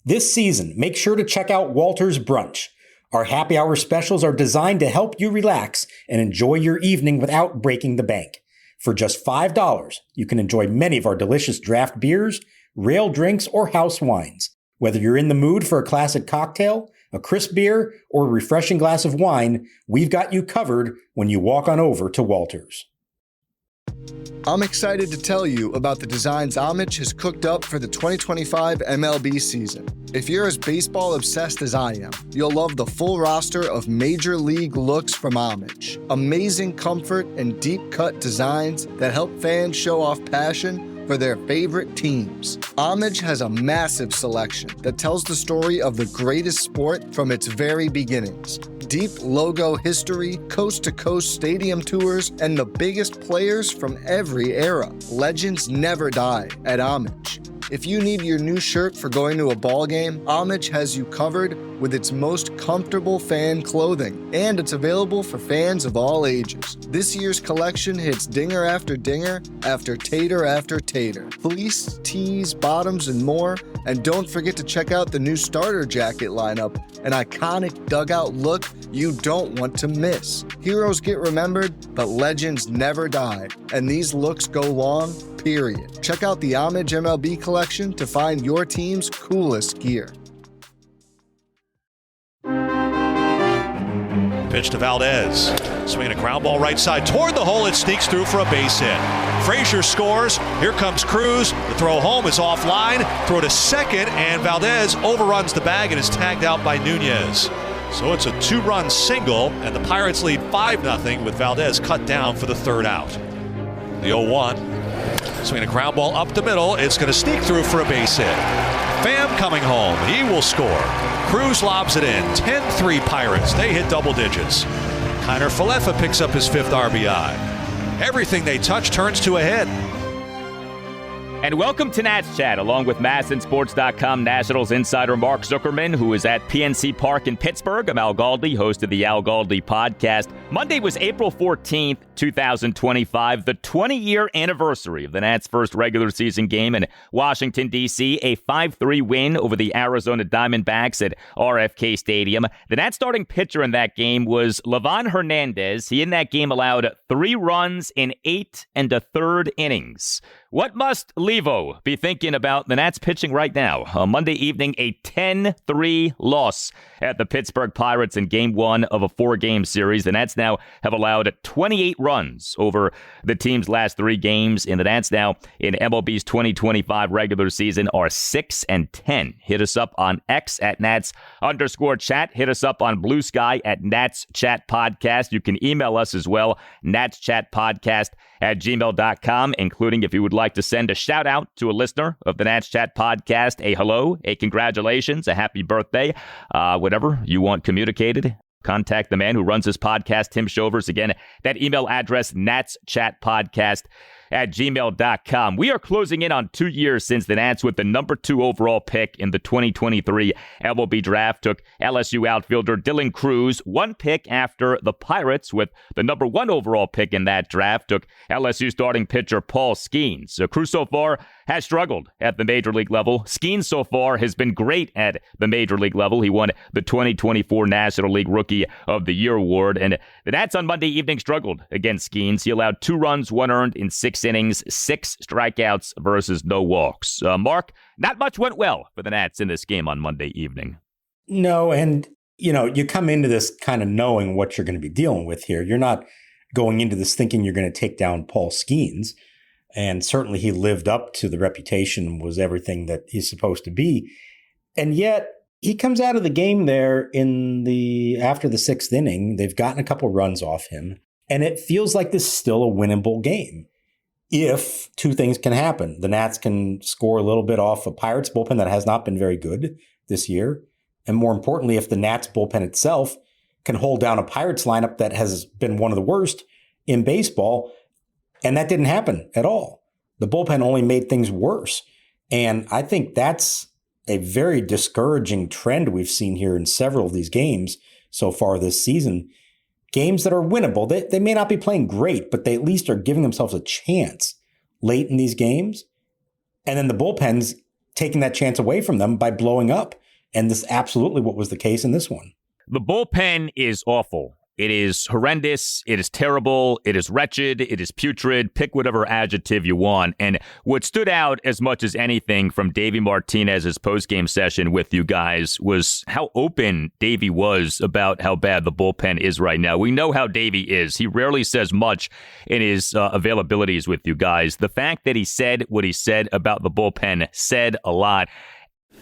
This season, make sure to check out Walter's Brunch. Our happy hour specials are designed to help you relax and enjoy your evening without breaking the bank. For just $5, you can enjoy many of our delicious draft beers, rail drinks, or house wines. Whether you're in the mood for a classic cocktail, a crisp beer, or a refreshing glass of wine, we've got you covered when you walk on over to Walter's. I'm excited to tell you about the designs Homage has cooked up for the 2025 MLB season. If you're as baseball obsessed as I am, you'll love the full roster of major league looks from Homage. Amazing comfort and deep cut designs that help fans show off passion for their favorite teams. Homage has a massive selection that tells the story of the greatest sport from its very beginnings. Deep logo history, coast-to-coast stadium tours, and the biggest players from every era. Legends never die at Homage. If you need your new shirt for going to a ball game, Homage has you covered with its most comfortable fan clothing, and it's available for fans of all ages. This year's collection hits dinger after dinger after tater. Fleece, tees, bottoms, and more. And don't forget to check out the new starter jacket lineup, an iconic dugout look you don't want to miss. Heroes get remembered, but legends never die, and these looks go long, period. Check out the Homage MLB collection to find your team's coolest gear. Pitch to Valdez. Swinging a ground ball right side toward the hole. It sneaks through for a base hit. Frazier scores. Here comes Cruz. The throw home is offline. Throw to second, and Valdez overruns the bag and is tagged out by Nunez. So it's a 2-run single, and the Pirates lead 5-0 with Valdez cut down for the third out. The 0-1. Swinging a ground ball up the middle. It's going to sneak through for a base hit. Pham coming home. He will score. Cruz lobs it in. 10-3 Pirates. They hit double digits. Kiner Falefa picks up his 5th RBI. Everything they touch turns to a hit. And welcome to Nats Chat, along with MASNsports.com Nationals insider Mark Zuckerman, who is at PNC Park in Pittsburgh. I'm Al Galdi, host of the Al Galdi podcast. Monday was April 14th, 2025, the 20-year anniversary of the Nats' first regular season game in Washington, D.C., a 5-3 win over the Arizona Diamondbacks at RFK Stadium. The Nats starting pitcher in that game was Livan Hernandez. He in that game allowed 3 runs in 8 1/3 innings. What must Levo be thinking about the Nats pitching right now? On Monday evening, a 10-3 loss at the Pittsburgh Pirates in Game 1 of a 4-game series. The Nats now have allowed 28 runs over the team's last 3 games, and the Nats now in MLB's 2025 regular season are 6-10. Hit us up on X at Nats_chat. Hit us up on Blue Sky at Nats Chat Podcast. You can email us as well, natschatpodcast@gmail.com, including if you would like to send a shout out to a listener of the Nats Chat Podcast, a hello, a congratulations, a happy birthday, whatever you want communicated. Contact the man who runs this podcast, Tim Shovers. Again, that email address, natschatpodcast@gmail.com. We are closing in on 2 years since the Nats, with the number 2 overall pick in the 2023 MLB draft, took LSU outfielder Dylan Cruz. 1 pick after the Pirates, with the number 1 overall pick in that draft, took LSU starting pitcher Paul Skenes. So Cruz so far has struggled at the major league level. Skenes so far has been great at the major league level. He won the 2024 National League Rookie of the Year award. And the Nats on Monday evening struggled against Skenes. He allowed 2 runs, 1 earned in 6 innings, 6 strikeouts versus no walks. Mark, not much went well for the Nats in this game on Monday evening. No, and, you come into this kind of knowing what you're going to be dealing with here. You're not going into this thinking you're going to take down Paul Skenes. And certainly he lived up to the reputation, was everything that he's supposed to be. And yet he comes out of the game there after the 6th inning. They've gotten a couple runs off him, and it feels like this is still a winnable game. If 2 things can happen, the Nats can score a little bit off a Pirates bullpen that has not been very good this year. And more importantly, if the Nats bullpen itself can hold down a Pirates lineup that has been one of the worst in baseball. And that didn't happen at all. The bullpen only made things worse. And I think that's a very discouraging trend we've seen here in several of these games so far this season. Games that are winnable. They may not be playing great, but they at least are giving themselves a chance late in these games. And then the bullpens taking that chance away from them by blowing up. And this absolutely what was the case in this one. The bullpen is awful. It is horrendous. It is terrible. It is wretched. It is putrid. Pick whatever adjective you want. And what stood out as much as anything from Davey Martinez's postgame session with you guys was how open Davey was about how bad the bullpen is right now. We know how Davey is. He rarely says much in his availabilities with you guys. The fact that he said what he said about the bullpen said a lot.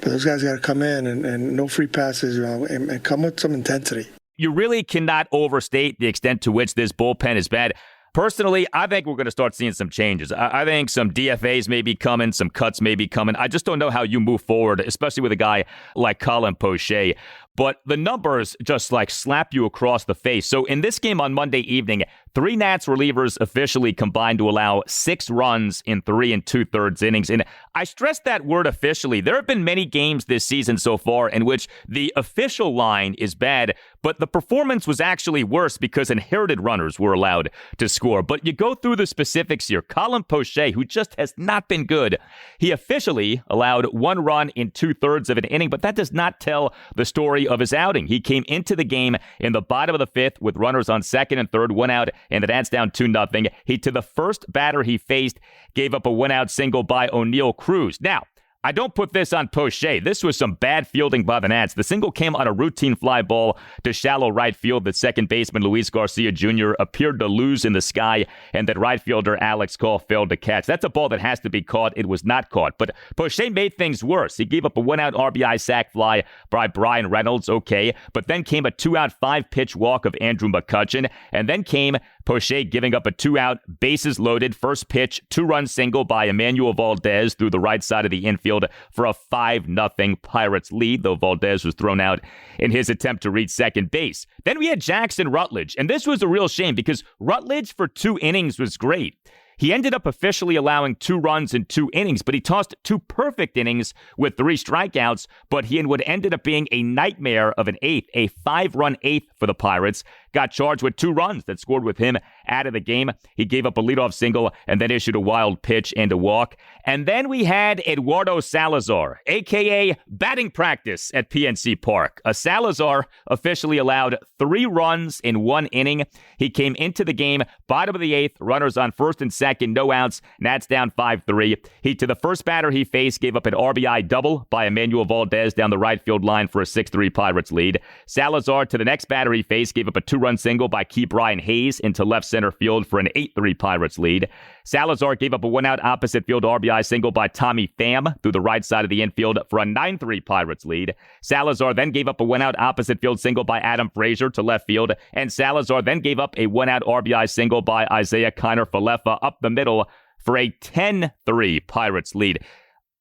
But those guys got to come in and no free passes, and come with some intensity. You really cannot overstate the extent to which this bullpen is bad. Personally, I think we're going to start seeing some changes. I think some DFAs may be coming, some cuts may be coming. I just don't know how you move forward, especially with a guy like Colin Poche. But the numbers just slap you across the face. So in this game on Monday evening, 3 Nats relievers officially combined to allow 6 runs in 3 2/3 innings. And I stress that word officially. There have been many games this season so far in which the official line is bad, but the performance was actually worse because inherited runners were allowed to score. But you go through the specifics here. Colin Poche, who just has not been good, he officially allowed 1 run in 2/3 of an inning, but that does not tell the story of his outing. He came into the game in the bottom of the 5th with runners on 2nd and 3rd, 1 out, and the Nats down 2-0. He, to the first batter he faced, gave up a 1-out single by O'Neill Cruz. Now, I don't put this on Poche. This was some bad fielding by the Nats. The single came on a routine fly ball to shallow right field that second baseman Luis Garcia Jr. appeared to lose in the sky, and that right fielder Alex Call failed to catch. That's a ball that has to be caught. It was not caught. But Poche made things worse. He gave up a 1-out RBI sac fly by Brian Reynolds, okay, but then came a 2-out 5-pitch walk of Andrew McCutchen, and then came Poche giving up a 2-out, bases loaded, first pitch, 2-run single by Emmanuel Valdez through the right side of the infield for a 5-0 Pirates lead, though Valdez was thrown out in his attempt to reach second base. Then we had Jackson Rutledge, and this was a real shame because Rutledge for 2 innings was great. He ended up officially allowing 2 runs in 2 innings, but he tossed 2 perfect innings with 3 strikeouts, but he in what ended up being a nightmare of an 8th, a 5-run 8th for the Pirates, got charged with 2 runs that scored with him out of the game. He gave up a leadoff single and then issued a wild pitch and a walk. And then we had Eduardo Salazar, a.k.a. batting practice at PNC Park. Salazar officially allowed 3 runs in 1 inning. He came into the game, bottom of the 8th, runners on 1st and 2nd, no outs, Nats down 5-3. He, to the first batter he faced, gave up an RBI double by Emmanuel Valdez down the right field line for a 6-3 Pirates lead. Salazar, to the next batter he faced, gave up a 2-run single by Key Brian Hayes into left center field for an 8-3 Pirates lead. Salazar gave up a 1-out opposite field RBI single by Tommy Pham through the right side of the infield for a 9-3 Pirates lead. Salazar then gave up a 1-out opposite field single by Adam Frazier to left field, and Salazar then gave up a 1-out RBI single by Isaiah Kiner-Falefa up the middle for a 10-3 Pirates lead.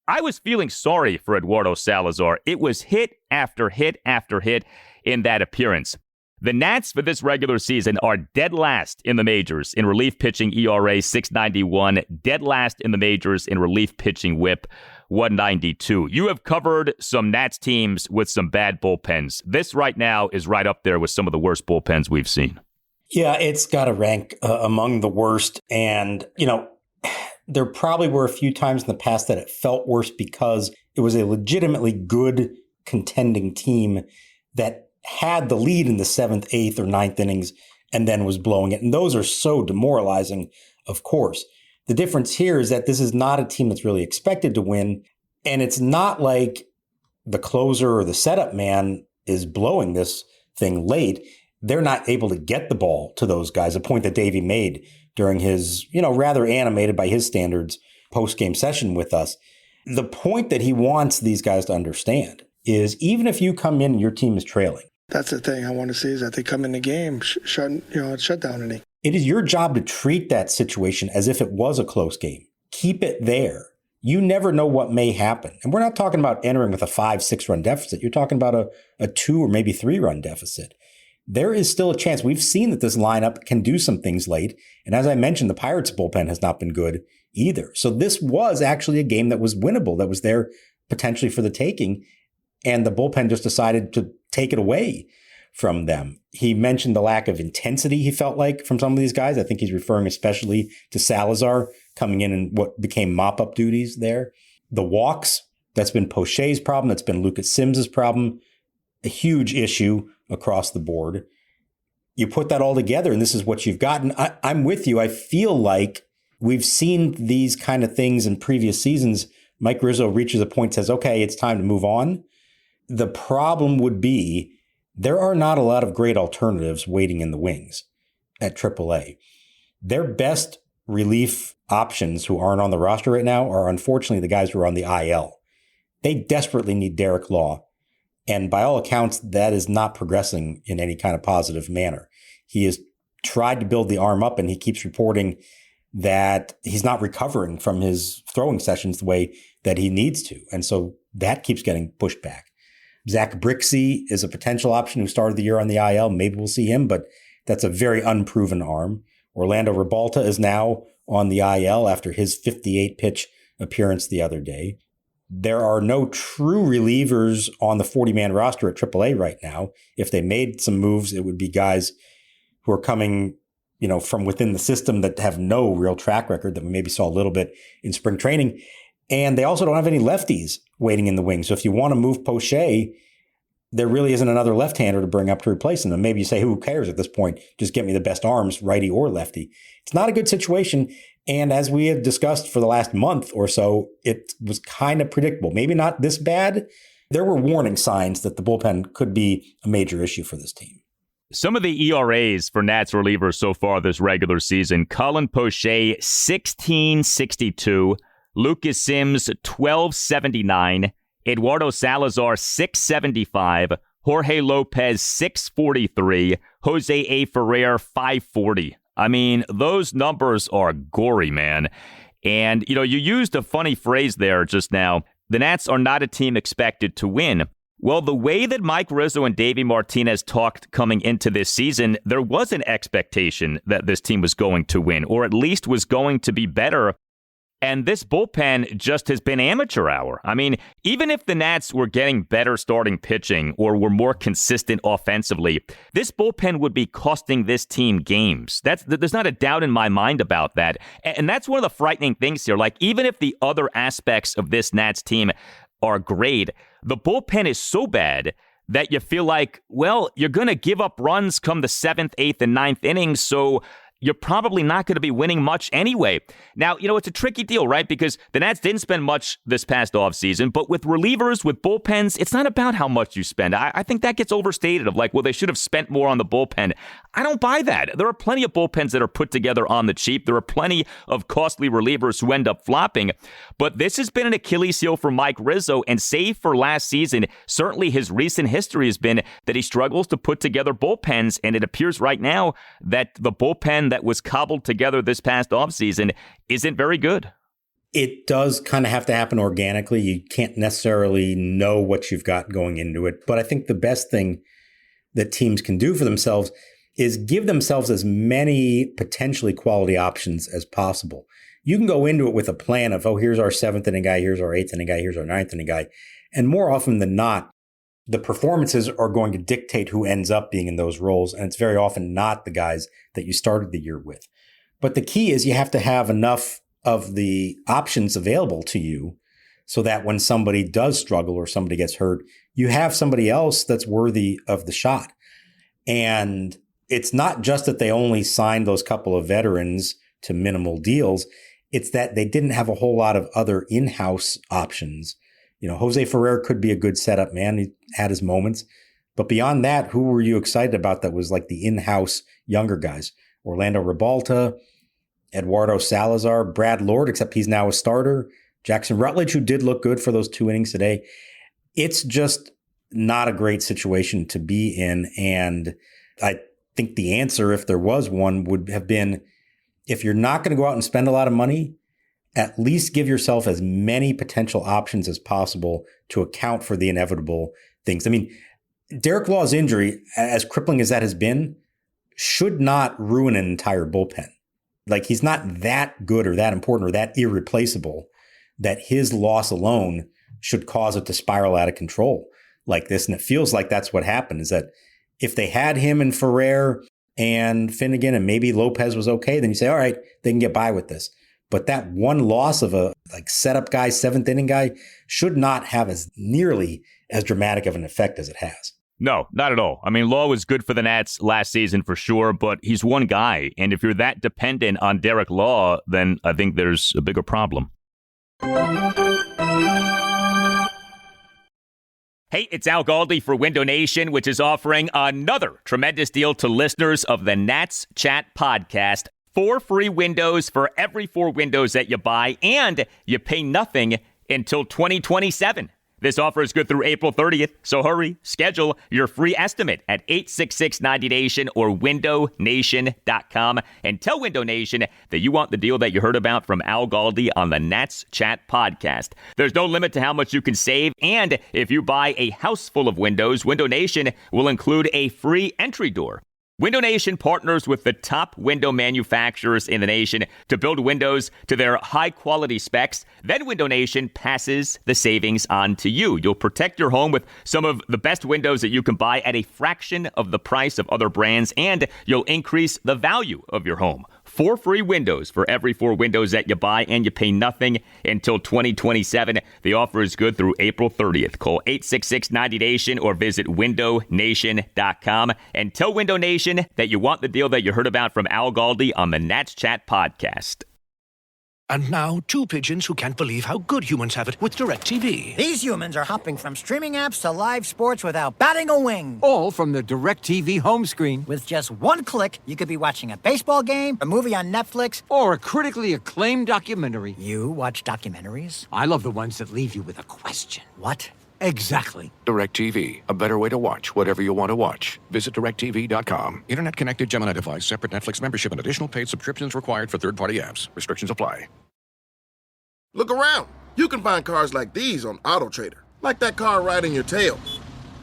I was feeling sorry for Eduardo Salazar. It was hit after hit after hit in that appearance. The Nats for this regular season are dead last in the majors in relief pitching ERA 691, dead last in the majors in relief pitching whip 192. You have covered some Nats teams with some bad bullpens. This right now is right up there with some of the worst bullpens we've seen. Yeah, it's got to rank among the worst. And, there probably were a few times in the past that it felt worse because it was a legitimately good contending team that had the lead in the 7th, 8th, or 9th innings and then was blowing it. And those are so demoralizing, of course. The difference here is that this is not a team that's really expected to win. And it's not like the closer or the setup man is blowing this thing late. They're not able to get the ball to those guys, a point that Davey made during his, rather animated by his standards post-game session with us. The point that he wants these guys to understand is even if you come in and your team is trailing. That's the thing I want to see is that they come in the game, shut down inning. It is your job to treat that situation as if it was a close game. Keep it there. You never know what may happen. And we're not talking about entering with a 5-6 run deficit. You're talking about a 2 or maybe 3 run deficit. There is still a chance. We've seen that this lineup can do some things late. And as I mentioned, the Pirates bullpen has not been good either. So this was actually a game that was winnable, that was there potentially for the taking. And the bullpen just decided to take it away from them. He mentioned the lack of intensity he felt like from some of these guys. I think he's referring especially to Salazar coming in what became mop-up duties there. The walks That's been Poche's problem. That's been Lucas Sims's problem. A huge issue across the board. You put that all together, and this is what you've gotten. I'm with you. I feel like we've seen these kind of things in previous seasons. Mike Rizzo reaches a point, says, okay, it's time to move on. The problem would be there are not a lot of great alternatives waiting in the wings at AAA. Their best relief options who aren't on the roster right now are unfortunately the guys who are on the IL. They desperately need Derek Law. And by all accounts, that is not progressing in any kind of positive manner. He has tried to build the arm up, and he keeps reporting that he's not recovering from his throwing sessions the way that he needs to. And so that keeps getting pushed back. Zach Brixey is a potential option who started the year on the IL. Maybe we'll see him, but that's a very unproven arm. Orlando Ribalta is now on the IL after his 58-pitch appearance the other day. There are no true relievers on the 40-man roster at AAA right now. If they made some moves, it would be guys who are coming, from within the system that have no real track record that we maybe saw a little bit in spring training. And they also don't have any lefties waiting in the wings. So if you want to move Poche, there really isn't another left-hander to bring up to replace him. And maybe you say, who cares at this point? Just get me the best arms, righty or lefty. It's not a good situation. And as we have discussed for the last month or so, it was kind of predictable. Maybe not this bad. There were warning signs that the bullpen could be a major issue for this team. Some of the ERAs for Nats relievers so far this regular season: Colin Poche, 16.62. Lucas Sims, 12.79. Eduardo Salazar, 6.75. Jorge Lopez, 6.43. Jose A. Ferrer, 5.40. I mean, those numbers are gory, man. And, you used a funny phrase there just now. The Nats are not a team expected to win. Well, the way that Mike Rizzo and Davey Martinez talked coming into this season, there was an expectation that this team was going to win, or at least was going to be better. And this bullpen just has been amateur hour. I mean, even if the Nats were getting better starting pitching or were more consistent offensively, this bullpen would be costing this team games. There's not a doubt in my mind about that. And that's one of the frightening things here. Like, even if the other aspects of this Nats team are great, the bullpen is so bad that you feel like, well, you're going to give up runs come the 7th, 8th, and 9th innings, so you're probably not going to be winning much anyway. Now, it's a tricky deal, right? Because the Nats didn't spend much this past offseason, but with relievers, with bullpens, it's not about how much you spend. I think that gets overstated of like, well, they should have spent more on the bullpen. I don't buy that. There are plenty of bullpens that are put together on the cheap. There are plenty of costly relievers who end up flopping. But this has been an Achilles heel for Mike Rizzo, and save for last season, certainly his recent history has been that he struggles to put together bullpens, and it appears right now that the bullpen that was cobbled together this past offseason isn't very good. It does kind of have to happen organically. You can't necessarily know what you've got going into it. But I think the best thing that teams can do for themselves is give themselves as many potentially quality options as possible. You can go into it with a plan of, here's our 7th inning guy, here's our 8th inning guy, here's our 9th inning guy. And more often than not, the performances are going to dictate who ends up being in those roles. And it's very often not the guys that you started the year with. But the key is you have to have enough of the options available to you so that when somebody does struggle or somebody gets hurt, you have somebody else that's worthy of the shot. And it's not just that they only signed those couple of veterans to minimal deals. It's that they didn't have a whole lot of other in-house options. Jose Ferrer could be a good setup man. He had his moments. But beyond that, who were you excited about that was like the in-house younger guys? Orlando Ribalta, Eduardo Salazar, Brad Lord, except he's now a starter. Jackson Rutledge, who did look good for those 2 innings today. It's just not a great situation to be in. And I think the answer, if there was one, would have been, if you're not going to go out and spend a lot of money, at least give yourself as many potential options as possible to account for the inevitable things. I mean, Derek Law's injury, as crippling as that has been, should not ruin an entire bullpen. Like, he's not that good or that important or that irreplaceable that his loss alone should cause it to spiral out of control like this. And it feels like that's what happened, is that if they had him and Ferrer and Finnegan and maybe Lopez was okay, then you say, all right, they can get by with this. But that one loss of a like setup guy, seventh inning guy, should not have nearly as dramatic of an effect as it has. No, not at all. I mean, Law was good for the Nats last season for sure, but he's one guy. And if you're that dependent on Derek Law, then I think there's a bigger problem. Hey, it's Al Galdi for Window Nation, which is offering another tremendous deal to listeners of the Nats Chat podcast. 4 free windows for every 4 windows that you buy, and you pay nothing until 2027. This offer is good through April 30th, so hurry. Schedule your free estimate at 866-90Nation or windownation.com and tell Window Nation that you want the deal that you heard about from Al Galdi on the Nats Chat podcast. There's no limit to how much you can save, and if you buy a house full of windows, Window Nation will include a free entry door. Window Nation partners with the top window manufacturers in the nation to build windows to their high-quality specs. Then Window Nation passes the savings on to you. You'll protect your home with some of the best windows that you can buy at a fraction of the price of other brands, and you'll increase the value of your home. 4 free windows for every 4 windows that you buy, and you pay nothing until 2027. The offer is good through April 30th. Call 866-90Nation or visit windownation.com and tell Window Nation that you want the deal that you heard about from Al Galdi on the Nats Chat podcast. And now, 2 pigeons who can't believe how good humans have it with DirecTV. These humans are hopping from streaming apps to live sports without batting a wing. All from the DirecTV home screen. With just one click, you could be watching a baseball game, a movie on Netflix, Or a critically acclaimed documentary. You watch documentaries? I love the ones that leave you with a question. What? Exactly. DirecTV, a better way to watch whatever you want to watch. Visit DirecTV.com. Internet connected Gemini device, separate Netflix membership, and additional paid subscriptions required for third-party apps. Restrictions apply. Look around. You can find cars like these on AutoTrader, like that car riding your tail.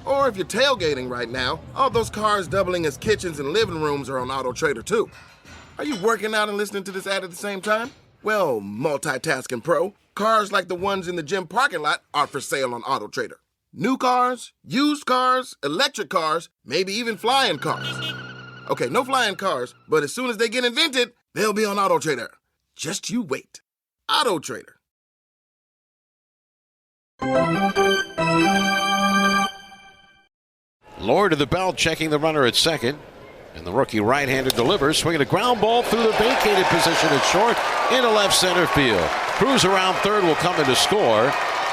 Or if you're tailgating right now, all those cars doubling as kitchens and living rooms are on AutoTrader too. Are you working out and listening to this ad at the same time? Well, multitasking pro, cars like the ones in the gym parking lot are for sale on AutoTrader. New cars, used cars, electric cars, maybe even flying cars. Okay, no flying cars, but as soon as they get invented, they'll be on AutoTrader. Just you wait. AutoTrader. Lord to the belt, checking the runner at second. And the rookie right-hander delivers, swinging a ground ball through the vacated position at short into left center field. Cruz around third will come in to score.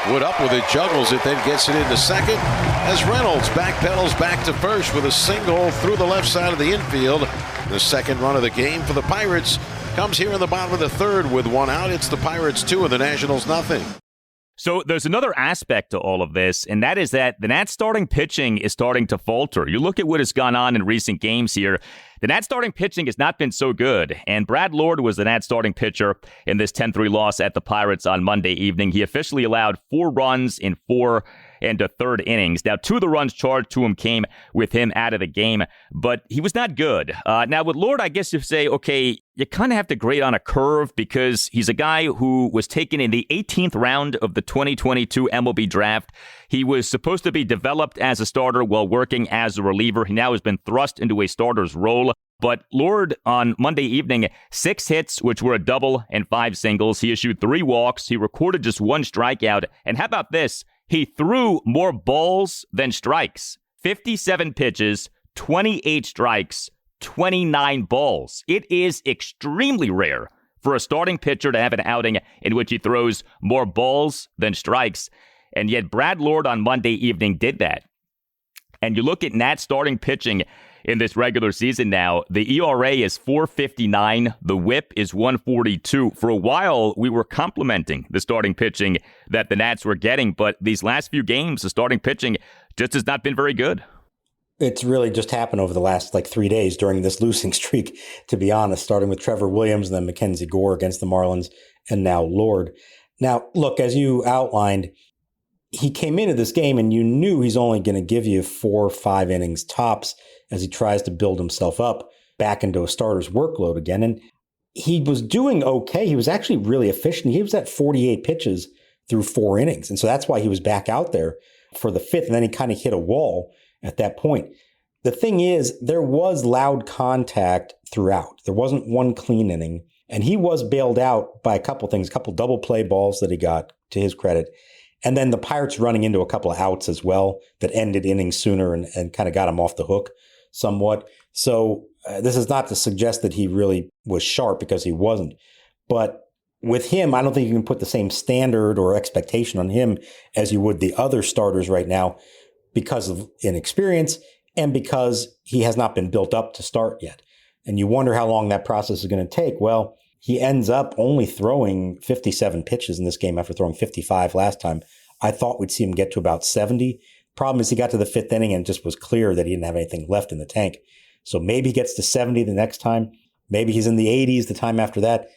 Wood up with it, juggles it, then gets it into second as Reynolds backpedals back to first with a single through the left side of the infield. The second run of the game for the Pirates comes here in the bottom of the third with 1 out. It's the Pirates 2 and the Nationals nothing. So there's another aspect to all of this, and that is that the Nats starting pitching is starting to falter. You look at what has gone on in recent games here. The Nats starting pitching has not been so good, and Brad Lord was the Nats starting pitcher in this 10-3 loss at the Pirates on Monday evening. He officially allowed 4 runs in 4 and a third innings. Now, 2 of the runs charged to him came with him out of the game, but he was not good. Now, with Lord, I guess you say, okay, you kind of have to grade on a curve because he's a guy who was taken in the 18th round of the 2022 MLB draft. He was supposed to be developed as a starter while working as a reliever. He now has been thrust into a starter's role. But Lord, on Monday evening, 6 hits, which were a double and 5 singles. He issued 3 walks. He recorded just 1 strikeout. And how about this? He threw more balls than strikes. 57 pitches, 28 strikes, 29 balls. It is extremely rare for a starting pitcher to have an outing in which he throws more balls than strikes. And yet Brad Lord on Monday evening did that. And you look at Nats starting pitching in this regular season now, the ERA is 4.59. The whip is 1.42. For a while, we were complimenting the starting pitching that the Nats were getting, but these last few games, the starting pitching just has not been very good. It's really just happened over the last 3 days during this losing streak, to be honest, starting with Trevor Williams, then Mackenzie Gore against the Marlins, and now Lord. Now, look, as you outlined, he came into this game and you knew he's only going to give you 4 or 5 innings tops as he tries to build himself up back into a starter's workload again. And he was doing okay. He was actually really efficient. He was at 48 pitches through 4 innings. And so that's why he was back out there for the 5th. And then he kind of hit a wall at that point. The thing is, there was loud contact throughout. There wasn't one clean inning. And he was bailed out by a couple things, a couple double play balls that he got, to his credit. And then the Pirates running into a couple of outs as well that ended innings sooner and kind of got him off the hook somewhat. So this is not to suggest that he really was sharp, because he wasn't. But with him, I don't think you can put the same standard or expectation on him as you would the other starters right now, because of inexperience and because he has not been built up to start yet. And you wonder how long that process is going to take. Well, he ends up only throwing 57 pitches in this game after throwing 55 last time. I thought we'd see him get to about 70. Problem is he got to the fifth inning and just was clear that he didn't have anything left in the tank. So maybe he gets to 70 the next time. Maybe he's in the 80s the time after that.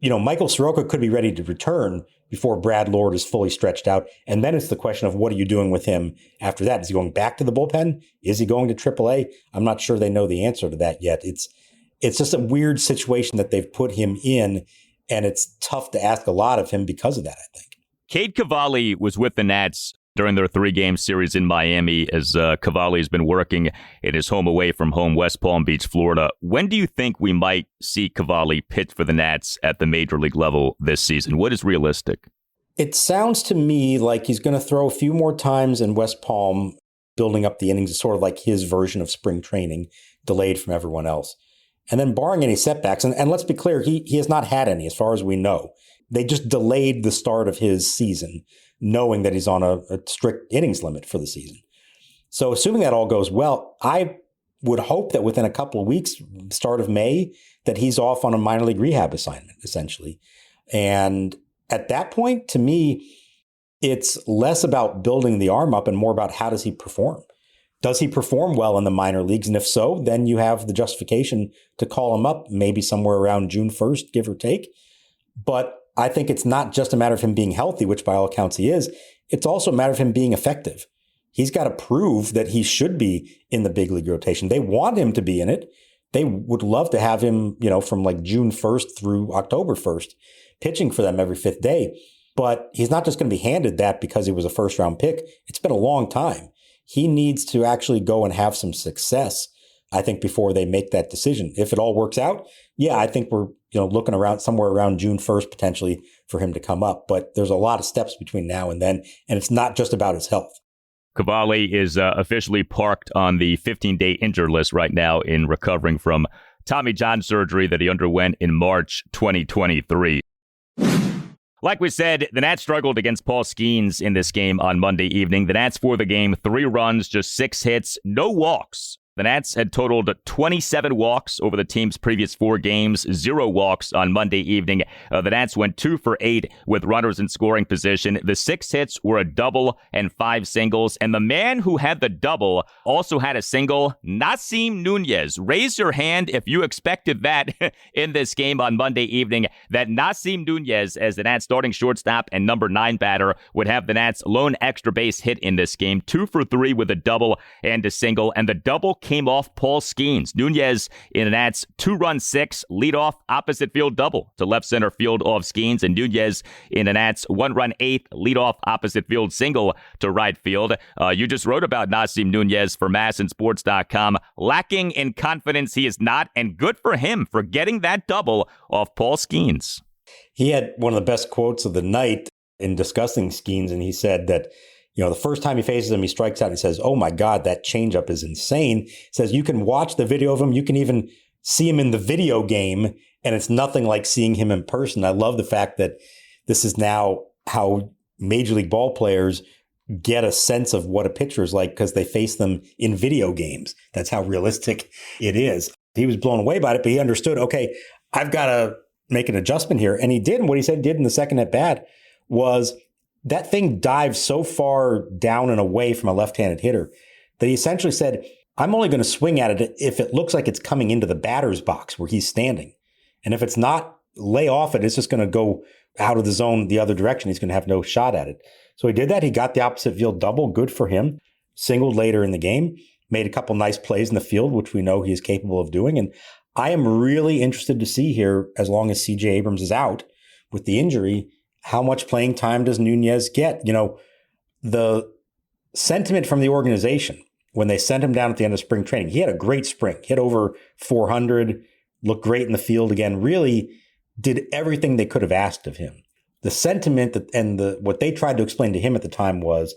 Michael Soroka could be ready to return before Brad Lord is fully stretched out. And then it's the question of, what are you doing with him after that? Is he going back to the bullpen? Is he going to AAA? I'm not sure they know the answer to that yet. It's just a weird situation that they've put him in, and it's tough to ask a lot of him because of that, I think. Cade Cavalli was with the Nats during their 3-game series in Miami, as Cavalli has been working in his home away from home, West Palm Beach, Florida. When do you think we might see Cavalli pitch for the Nats at the major league level this season? What is realistic? It sounds to me like he's going to throw a few more times in West Palm, building up the innings. It's sort of like his version of spring training, delayed from everyone else. And then barring any setbacks, and let's be clear, he has not had any as far as we know. They just delayed the start of his season, knowing that he's on a strict innings limit for the season. So assuming that all goes well, I would hope that within a couple of weeks, start of May, that he's off on a minor league rehab assignment, essentially. And at that point, to me, it's less about building the arm up and more about how does he perform. Does he perform well in the minor leagues? And if so, then you have the justification to call him up maybe somewhere around June 1st, give or take. But I think it's not just a matter of him being healthy, which by all accounts he is. It's also a matter of him being effective. He's got to prove that he should be in the big league rotation. They want him to be in it. They would love to have him, from like June 1st through October 1st, pitching for them every fifth day. But he's not just going to be handed that because he was a first-round pick. It's been a long time. He needs to actually go and have some success, I think, before they make that decision. If it all works out, yeah, I think we're looking around somewhere around June 1st potentially for him to come up. But there's a lot of steps between now and then, and it's not just about his health. Cavalli is officially parked on the 15-day injured list right now, in recovering from Tommy John surgery that he underwent in March 2023. Like we said, the Nats struggled against Paul Skenes in this game on Monday evening. The Nats for the game, 3 runs, just 6 hits, no walks. The Nats had totaled 27 walks over the team's previous 4 games, 0 walks on Monday evening. The Nats went 2 for 8 with runners in scoring position. The 6 hits were a double and 5 singles. And the man who had the double also had a single, Nasim Nunez. Raise your hand if you expected that in this game on Monday evening, that Nasim Nunez, as the Nats starting shortstop and number 9 batter, would have the Nats' lone extra base hit in this game. 2 for 3 with a double and a single. And the double came off Paul Skenes. Nunez in an Nats 2-run 6 leadoff opposite field double to left center field off Skenes, and Nunez in an Nats 1-run 8th leadoff opposite field single to right field. You just wrote about Nasim Nunez for MASNsports.com. Lacking in confidence he is not, and good for him for getting that double off Paul Skenes. He had one of the best quotes of the night in discussing Skenes, and he said that the first time he faces him, he strikes out and he says, "Oh my God, that changeup is insane." He says, you can watch the video of him. You can even see him in the video game, and it's nothing like seeing him in person. I love the fact that this is now how Major League ball players get a sense of what a pitcher is like, because they face them in video games. That's how realistic it is. He was blown away by it, but he understood, okay, I've got to make an adjustment here. And he did. And what he said he did in the second at bat was, that thing dived so far down and away from a left-handed hitter that he essentially said, I'm only going to swing at it if it looks like it's coming into the batter's box where he's standing. And if it's not, lay off it. It's just going to go out of the zone the other direction. He's going to have no shot at it. So he did that. He got the opposite field double. Good for him. Singled later in the game. Made a couple nice plays in the field, which we know he is capable of doing. And I am really interested to see here, as long as C.J. Abrams is out with the injury, how much playing time does Nunez get? The sentiment from the organization when they sent him down at the end of spring training, he had a great spring, hit over 400, looked great in the field again, really did everything they could have asked of him. The sentiment what they tried to explain to him at the time was,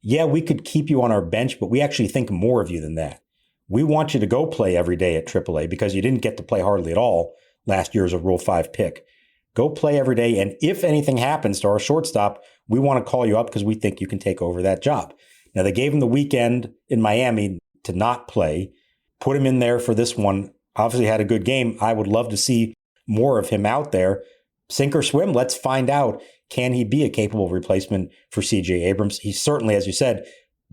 yeah, we could keep you on our bench, but we actually think more of you than that. We want you to go play every day at AAA because you didn't get to play hardly at all last year as a Rule 5 pick. Go play every day, and if anything happens to our shortstop, we want to call you up because we think you can take over that job. Now, they gave him the weekend in Miami to not play, put him in there for this one. Obviously had a good game. I would love to see more of him out there. Sink or swim, let's find out. Can he be a capable replacement for C.J. Abrams? He certainly, as you said,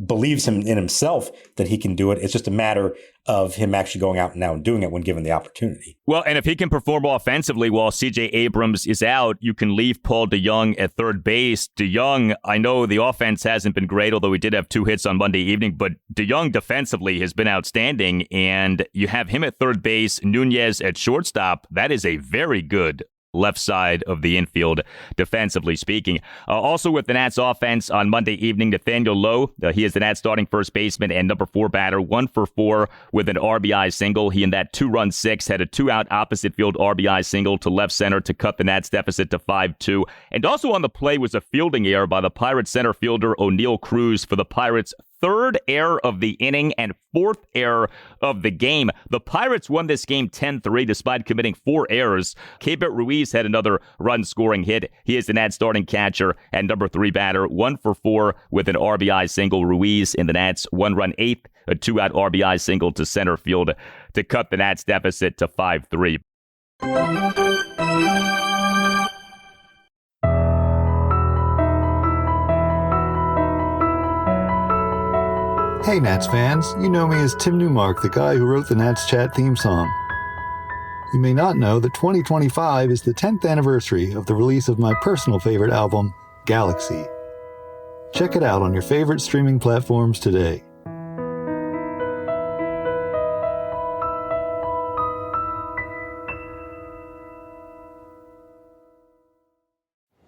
believes in himself that he can do it. It's just a matter of him actually going out now and doing it when given the opportunity. Well, and if he can perform offensively while C.J. Abrams is out, you can leave Paul DeJong at third base. DeJong, I know the offense hasn't been great, although he did have 2 hits on Monday evening, but DeJong defensively has been outstanding, and you have him at third base, Nunez at shortstop. That is a very good left side of the infield, defensively speaking. Also with the Nats offense on Monday evening, Nathaniel Lowe, he is the Nats starting first baseman and number 4 batter, 1 for 4 with an RBI single. He in that 2-run 6 had a 2-out opposite field RBI single to left center to cut the Nats deficit to 5-2. And also on the play was a fielding error by the Pirates center fielder O'Neal Cruz for the Pirates' 3rd error of the inning and 4th error of the game. The Pirates won this game 10-3 despite committing 4 errors. Cade Ruiz had another run-scoring hit. He is the Nats starting catcher and number 3 batter, 1 for 4 with an RBI single. Ruiz in the Nats 1-run 8th, a 2-out RBI single to center field to cut the Nats deficit to 5-3. Hey Nats fans, you know me as Tim Newmark, the guy who wrote the Nats Chat theme song. You may not know that 2025 is the 10th anniversary of the release of my personal favorite album, Galaxy. Check it out on your favorite streaming platforms today.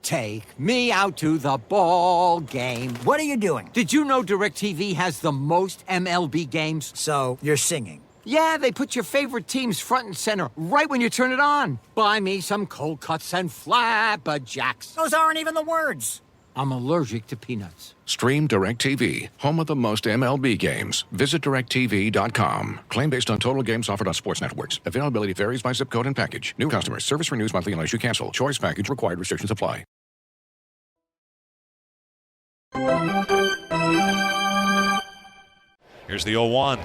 Take me out to the ball game. What are you doing? Did you know DirecTV has the most MLB games? So, you're singing. Yeah, they put your favorite teams front and center right when you turn it on. Buy me some cold cuts and flapjacks. Those aren't even the words. I'm allergic to peanuts. Stream DirecTV, home of the most MLB games. Visit DirecTV.com. Claim based on total games offered on sports networks. Availability varies by zip code and package. New customers. Service renews monthly unless you cancel. Choice package required. Restrictions apply. Here's the 0-1.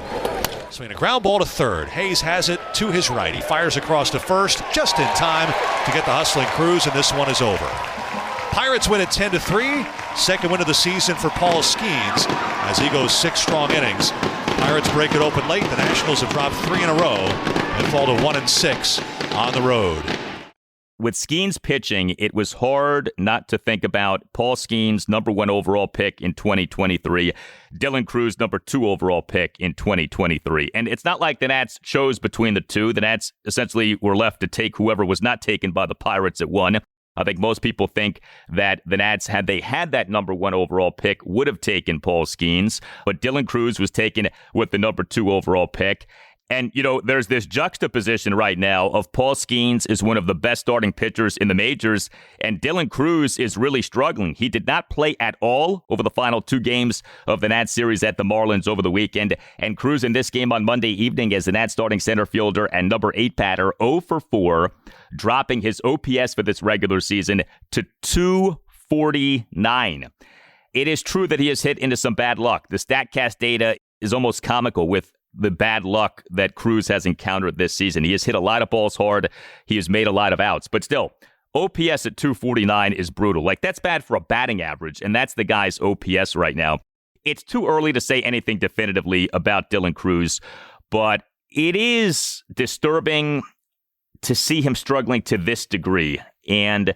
Swinging a ground ball to third. Hayes has it to his right. He fires across to first just in time to get the hustling Cruz, and this one is over. Pirates win it 10-3. Second win of the season for Paul Skenes as he goes 6 strong innings. Pirates break it open late. The Nationals have dropped 3 in a row and fall to 1-6 on the road. With Skenes pitching, it was hard not to think about Paul Skenes, number 1 overall pick in 2023, Dylan Cruz, number 2 overall pick in 2023. And it's not like the Nats chose between the two. The Nats essentially were left to take whoever was not taken by the Pirates at 1. I think most people think that the Nats, had they had that number 1 overall pick, would have taken Paul Skenes. But Dylan Cruz was taken with the number 2 overall pick. And, you know, there's this juxtaposition right now of Paul Skenes is one of the best starting pitchers in the majors, and Dylan Cruz is really struggling. He did not play at all over the final 2 games of the Nats series at the Marlins over the weekend. And Cruz in this game on Monday evening as the Nats starting center fielder and number 8 batter, 0 for 4, dropping his OPS for this regular season to 249. It is true that he has hit into some bad luck. The StatCast data is almost comical with the bad luck that Cruz has encountered this season. He has hit a lot of balls hard. He has made a lot of outs. But still, OPS at 249 is brutal. Like, that's bad for a batting average, and that's the guy's OPS right now. It's too early to say anything definitively about Dylan Cruz, but it is disturbing to see him struggling to this degree. And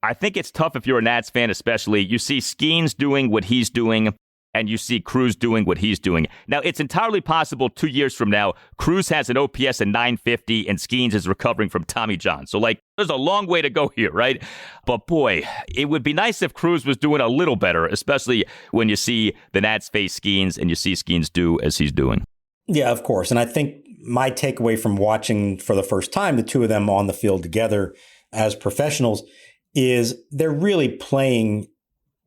I think it's tough if you're a Nats fan, especially. You see Skenes doing what he's doing, and you see Cruz doing what he's doing. Now, it's entirely possible 2 years from now, Cruz has an OPS of 950 and Skenes is recovering from Tommy John. So, like, there's a long way to go here, right? But, boy, it would be nice if Cruz was doing a little better, especially when you see the Nats face Skenes and you see Skenes do as he's doing. Yeah, of course. And I think my takeaway from watching for the first time the two of them on the field together as professionals is they're really playing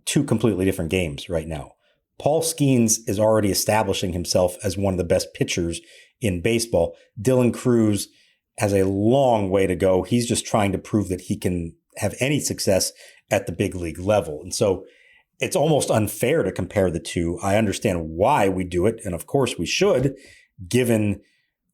two completely different games right now. Paul Skenes is already establishing himself as one of the best pitchers in baseball. Dylan Cruz has a long way to go. He's just trying to prove that he can have any success at the big league level. And so it's almost unfair to compare the two. I understand why we do it. And of course we should, given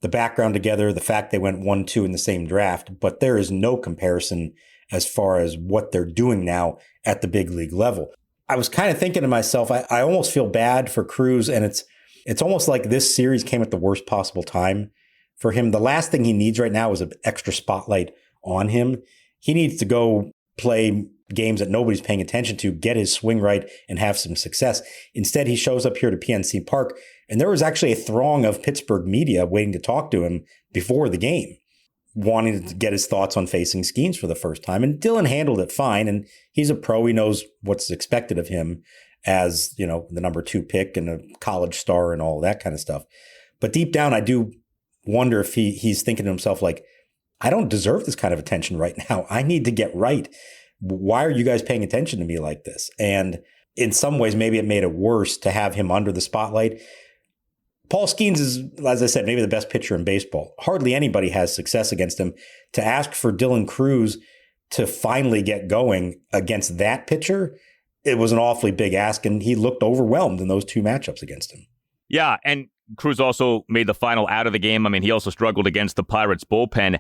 the background together, the fact they went 1-2 in the same draft, but there is no comparison as far as what they're doing now at the big league level. I was kind of thinking to myself, I almost feel bad for Cruz, and it's almost like this series came at the worst possible time for him. The last thing he needs right now is an extra spotlight on him. He needs to go play games that nobody's paying attention to, get his swing right, and have some success. Instead, he shows up here to PNC Park, and there was actually a throng of Pittsburgh media waiting to talk to him before the game, wanting to get his thoughts on facing Skenes for the first time. And Dylan handled it fine, and he's a pro. He knows what's expected of him as, the number 2 pick and a college star and all that kind of stuff. But deep down, I do wonder if he's thinking to himself, like, I don't deserve this kind of attention right now. I need to get right. Why are you guys paying attention to me like this? And in some ways, maybe it made it worse to have him under the spotlight. Paul Skenes is, as I said, maybe the best pitcher in baseball. Hardly anybody has success against him. To ask for Dylan Cruz to finally get going against that pitcher, it was an awfully big ask, and he looked overwhelmed in those two matchups against him. Yeah, and Cruz also made the final out of the game. I mean, he also struggled against the Pirates bullpen.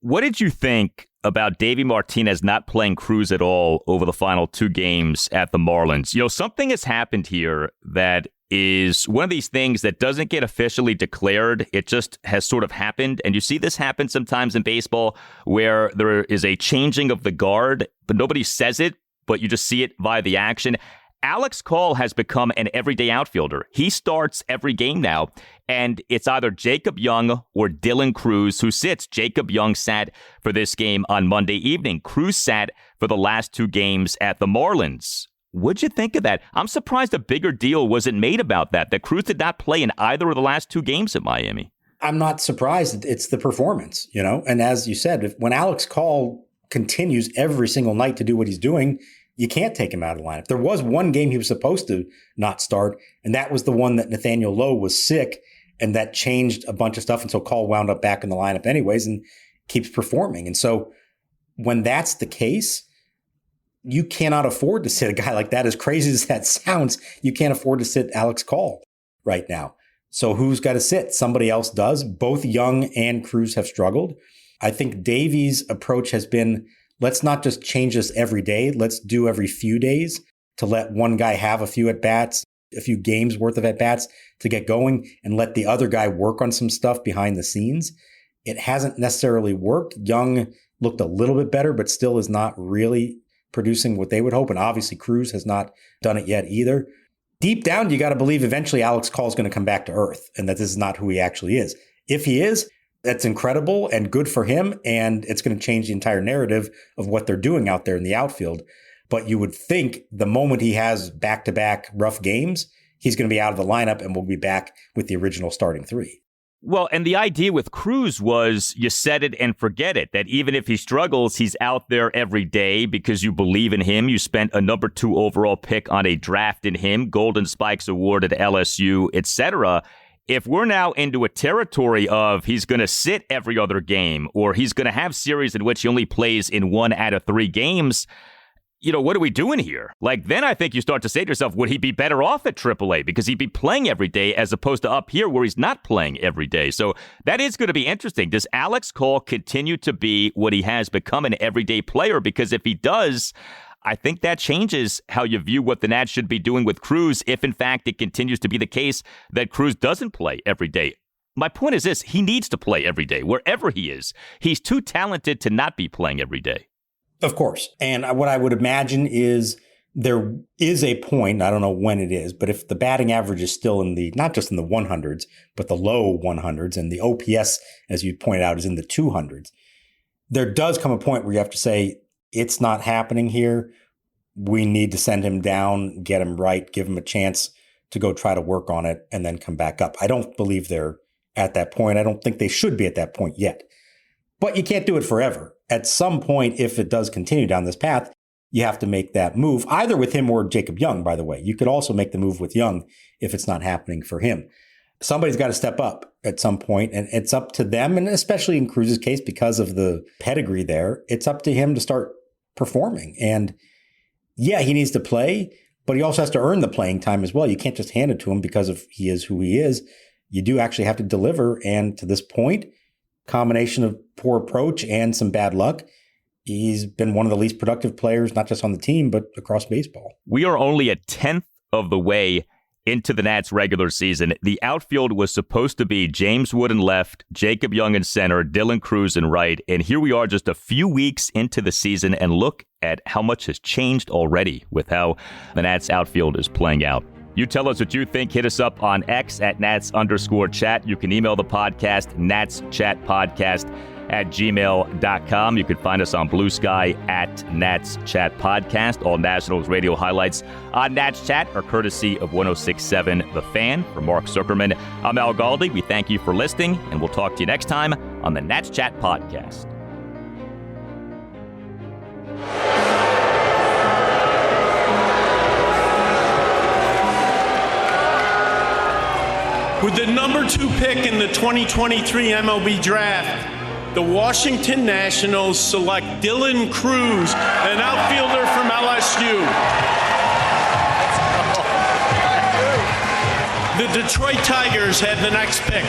What did you think about Davey Martinez not playing Cruz at all over the final 2 games at the Marlins? Something has happened here that is one of these things that doesn't get officially declared. It just has sort of happened. And you see this happen sometimes in baseball where there is a changing of the guard, but nobody says it, but you just see it via the action. Alex Call has become an everyday outfielder. He starts every game now, and it's either Jacob Young or Dylan Cruz who sits. Jacob Young sat for this game on Monday evening. Cruz sat for the last 2 games at the Marlins. What'd you think of that? I'm surprised a bigger deal wasn't made about that Cruz did not play in either of the last 2 games at Miami. I'm not surprised. It's the performance, and as you said, when Alex Call continues every single night to do what he's doing, you can't take him out of the lineup. There was one game he was supposed to not start, and that was the one that Nathaniel Lowe was sick, and that changed a bunch of stuff. And so Call wound up back in the lineup anyways and keeps performing. And so when that's the case, you cannot afford to sit a guy like that. As crazy as that sounds, you can't afford to sit Alex Call right now. So who's got to sit? Somebody else does. Both Young and Cruz have struggled. I think Davey's approach has been, let's not just change this every day. Let's do every few days to let one guy have a few at-bats, a few games worth of at-bats to get going, and let the other guy work on some stuff behind the scenes. It hasn't necessarily worked. Young looked a little bit better, but still is not really producing what they would hope. And obviously Cruz has not done it yet either. Deep down, you got to believe eventually Alex Call is going to come back to earth and that this is not who he actually is. If he is, that's incredible and good for him, and it's going to change the entire narrative of what they're doing out there in the outfield. But you would think the moment he has back-to-back rough games, he's going to be out of the lineup and we'll be back with the original starting 3. Well, and the idea with Cruz was you set it and forget it, that even if he struggles, he's out there every day because you believe in him. You spent a number 2 overall pick on a draft in him, Golden Spikes Award at LSU, etc. If we're now into a territory of he's going to sit every other game or he's going to have series in which he only plays in 1 out of 3 games, what are we doing here? Then I think you start to say to yourself, would he be better off at AAA because he'd be playing every day as opposed to up here where he's not playing every day? So that is going to be interesting. Does Alex Call continue to be what he has become, an everyday player? Because if he does, I think that changes how you view what the Nats should be doing with Cruz if, in fact, it continues to be the case that Cruz doesn't play every day. My point is this, he needs to play every day, wherever he is. He's too talented to not be playing every day. Of course. And what I would imagine is there is a point, I don't know when it is, but if the batting average is still in the, not just in the 100s, but the low 100s, and the OPS, as you pointed out, is in the 200s, there does come a point where you have to say, it's not happening here. We need to send him down, get him right, give him a chance to go try to work on it, and then come back up. I don't believe they're at that point. I don't think they should be at that point yet. But you can't do it forever. At some point, if it does continue down this path, you have to make that move, either with him or Jacob Young, by the way. You could also make the move with Young if it's not happening for him. Somebody's got to step up at some point, and it's up to them, and especially in Cruz's case, because of the pedigree there, it's up to him to start performing. And yeah, he needs to play, but he also has to earn the playing time as well. You can't just hand it to him because of he is who he is. You do actually have to deliver, and to this point, combination of poor approach and some bad luck, he's been one of the least productive players, not just on the team, but across baseball. We are only a 10th of the way into the Nats regular season. The outfield was supposed to be James Wood in left, Jacob Young in center, Dylan Cruz in right. And here we are just a few weeks into the season, and look at how much has changed already with how the Nats outfield is playing out. You tell us what you think. Hit us up on X at Nats_chat. You can email the podcast, natschatpodcast@gmail.com. You can find us on Blue Sky at Nats Chat Podcast. All Nationals radio highlights on Nats Chat are courtesy of 106.7 The Fan. For Mark Zuckerman, I'm Al Galdi. We thank you for listening, and we'll talk to you next time on the Nats Chat Podcast. With the number 2 pick in the 2023 MLB Draft, the Washington Nationals select Dylan Cruz, an outfielder from LSU. The Detroit Tigers have the next pick.